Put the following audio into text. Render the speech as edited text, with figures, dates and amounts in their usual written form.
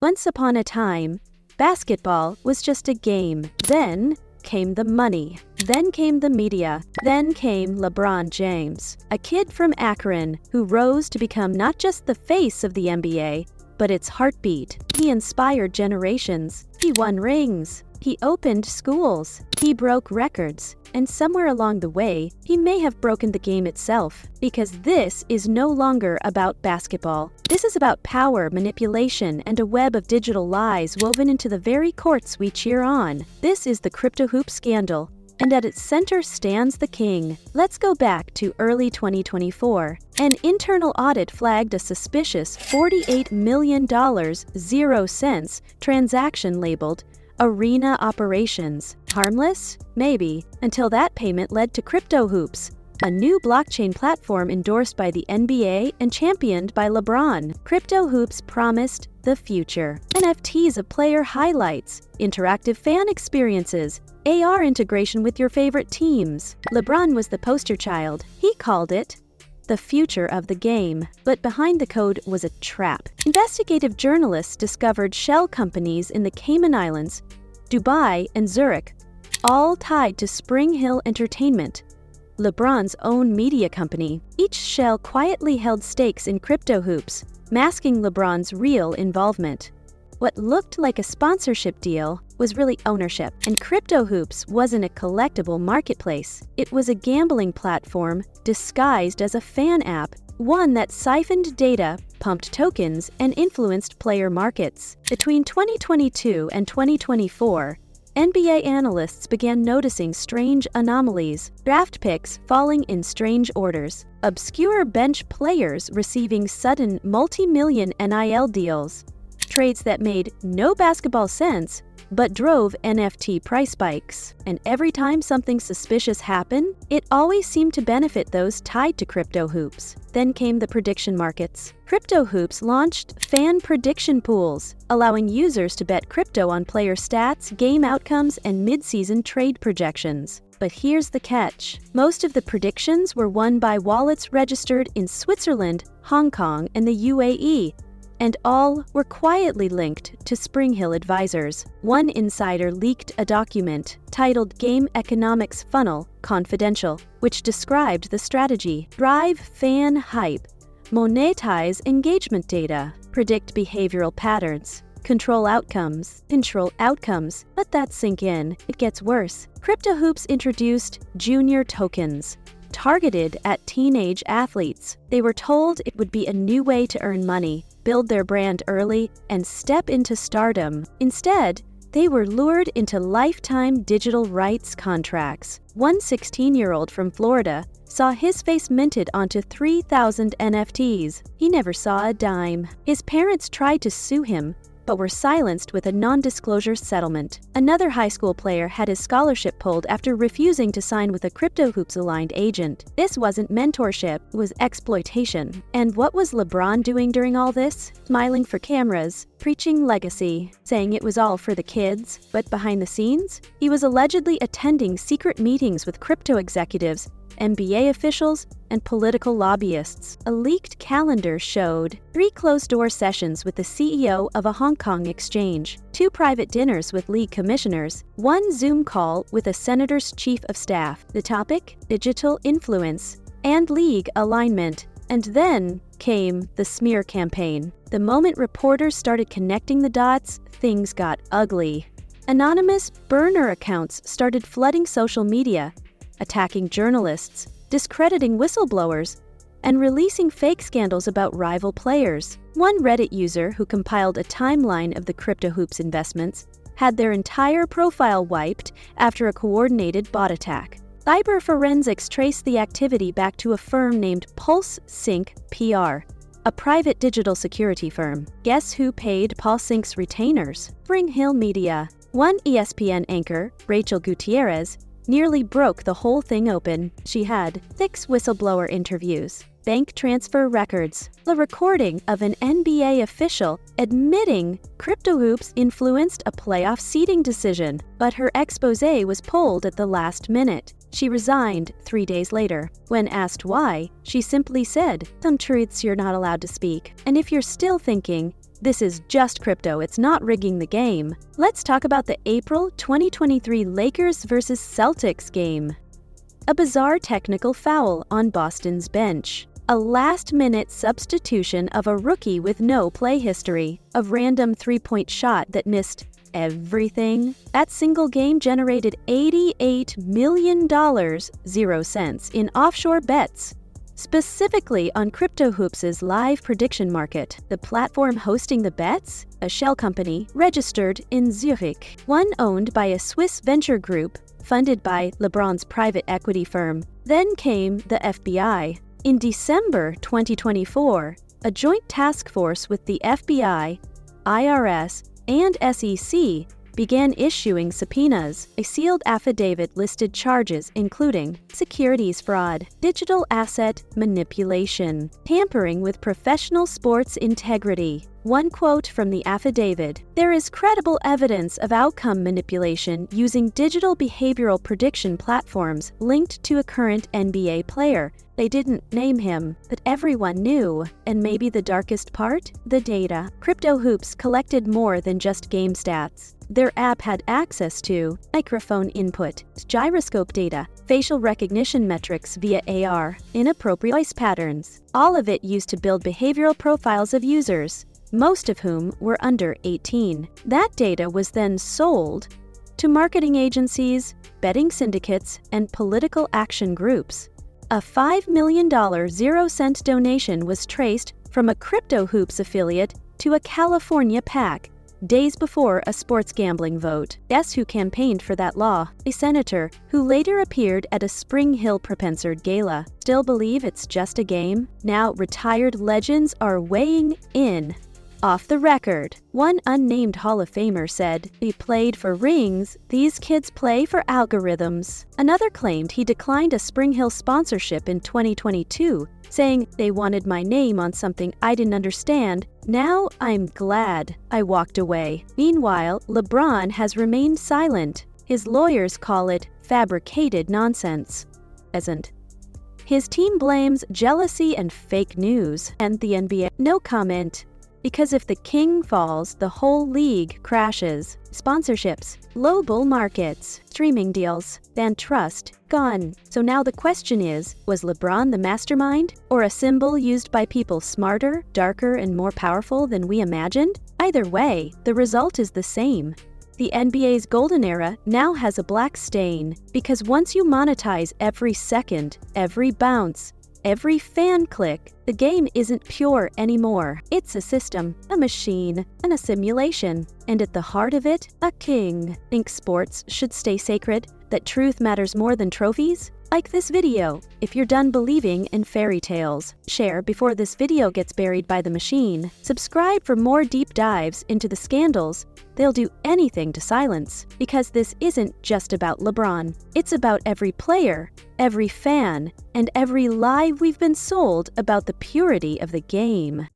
Once upon a time, basketball was just a game. Then came the money. Then came the media. Then came LeBron James, a kid from Akron who rose to become not just the face of the NBA, but its heartbeat. He inspired generations. He won rings. He opened schools. He broke records. And somewhere along the way, he may have broken the game itself. Because this is no longer about basketball. This is about power, manipulation, and a web of digital lies woven into the very courts we cheer on. This is the CryptoHoops scandal. And at its center stands the king. Let's go back to early 2024. An internal audit flagged a suspicious $48 million, 0 cents transaction labeled Arena Operations. Harmless? Maybe, until that payment led to CryptoHoops, a new blockchain platform endorsed by the NBA and championed by LeBron. CryptoHoops promised the future. NFTs of player highlights, interactive fan experiences, AR integration with your favorite teams. LeBron was the poster child. He called it the future of the game. But behind the code was a trap. Investigative journalists discovered shell companies in the Cayman Islands, Dubai, and Zurich, all tied to SpringHill Entertainment, LeBron's own media company. Each shell quietly held stakes in CryptoHoops, masking LeBron's real involvement. What looked like a sponsorship deal was really ownership, and CryptoHoops wasn't a collectible marketplace. It was a gambling platform disguised as a fan app, one that siphoned data, pumped tokens, and influenced player markets. Between 2022 and 2024, NBA analysts began noticing strange anomalies, draft picks falling in strange orders, obscure bench players receiving sudden multi-million NIL deals, trades that made no basketball sense but drove NFT price spikes. And every time something suspicious happened, it always seemed to benefit those tied to CryptoHoops. Then came the prediction markets. CryptoHoops launched fan prediction pools, allowing users to bet crypto on player stats, game outcomes, and mid-season trade projections. But here's the catch. Most of the predictions were won by wallets registered in Switzerland, Hong Kong, and the UAE, and all were quietly linked to SpringHill advisors. One insider leaked a document titled Game Economics Funnel Confidential, which described the strategy: drive fan hype, monetize engagement data, predict behavioral patterns, control outcomes. Let that sink in. It gets worse. CryptoHoops introduced junior tokens, targeted at teenage athletes. They were told it would be a new way to earn money, build their brand early, and step into stardom. Instead, they were lured into lifetime digital rights contracts. One 16-year-old from Florida saw his face minted onto 3,000 NFTs. He never saw a dime. His parents tried to sue him, but were silenced with a non-disclosure settlement. Another high school player had his scholarship pulled after refusing to sign with a CryptoHoops-aligned agent. This wasn't mentorship, it was exploitation. And what was LeBron doing during all this? Smiling for cameras, preaching legacy, saying it was all for the kids. But behind the scenes, he was allegedly attending secret meetings with crypto executives, NBA officials, and political lobbyists. A leaked calendar showed 3 closed-door sessions with the CEO of a Hong Kong exchange, 2 private dinners with league commissioners, 1 Zoom call with a senator's chief of staff. The topic? Digital influence and league alignment. And then came the smear campaign. The moment reporters started connecting the dots, things got ugly. Anonymous burner accounts started flooding social media, attacking journalists, discrediting whistleblowers, and releasing fake scandals about rival players. One Reddit user who compiled a timeline of the CryptoHoops investments had their entire profile wiped after a coordinated bot attack. Cyber forensics traced the activity back to a firm named Pulse Sync PR, a private digital security firm. Guess who paid Pulse Sync's retainers? SpringHill Media. One ESPN anchor, Rachel Gutierrez, nearly broke the whole thing open. She had 6 whistleblower interviews, bank transfer records, a recording of an NBA official admitting CryptoHoops influenced a playoff seeding decision, but her exposé was pulled at the last minute. She resigned 3 days later. When asked why, she simply said, "Some truths you're not allowed to speak. And if you're still thinking, This is just crypto, it's not rigging the game. Let's talk about the April 2023 Lakers vs. Celtics game. A bizarre technical foul on Boston's bench. A last-minute substitution of a rookie with no play history. A random three-point shot that missed everything. That single game generated $88 million, 0 cents, in offshore bets. Specifically on CryptoHoops' live prediction market, the platform hosting the bets, a shell company registered in Zurich, one owned by a Swiss venture group funded by LeBron's private equity firm. Then came the FBI. In December 2024, a joint task force with the FBI, IRS, and SEC began issuing subpoenas. A sealed affidavit listed charges including securities fraud, digital asset manipulation, tampering with professional sports integrity. One quote from the affidavit: "There is credible evidence of outcome manipulation using digital behavioral prediction platforms linked to a current NBA player. They didn't name him, but everyone knew." And maybe the darkest part? The data. CryptoHoops collected more than just game stats. Their app had access to microphone input, gyroscope data, facial recognition metrics via AR, inappropriate voice patterns. All of it used to build behavioral profiles of users, most of whom were under 18. That data was then sold to marketing agencies, betting syndicates, and political action groups. A $5 million 0-cent donation was traced from a CryptoHoops affiliate to a California PAC, days before a sports gambling vote. Guess who campaigned for that law? A senator who later appeared at a SpringHill Propensard gala. Still believe it's just a game? Now retired legends are weighing in. Off the record, one unnamed Hall of Famer said, "We played for rings, these kids play for algorithms." Another claimed he declined a SpringHill sponsorship in 2022, saying, "They wanted my name on something I didn't understand. Now I'm glad I walked away." Meanwhile, LeBron has remained silent. His lawyers call it fabricated nonsense. His team blames jealousy and fake news, and the NBA, no comment. Because if the king falls, the whole league crashes. Sponsorships, low bull markets, streaming deals, fan trust, gone. So now the question is, was LeBron the mastermind, or a symbol used by people smarter, darker, and more powerful than we imagined? Either way, the result is the same. The NBA's golden era now has a black stain, because once you monetize every second, every bounce, every fan click, the game isn't pure anymore. It's a system, a machine, and a simulation. And at the heart of it, a king. Think sports should stay sacred? That truth matters more than trophies? Like this video if you're done believing in fairy tales. Share before this video gets buried by the machine. Subscribe for more deep dives into the scandals they'll do anything to silence. Because this isn't just about LeBron. It's about every player, every fan, and every lie we've been sold about the purity of the game.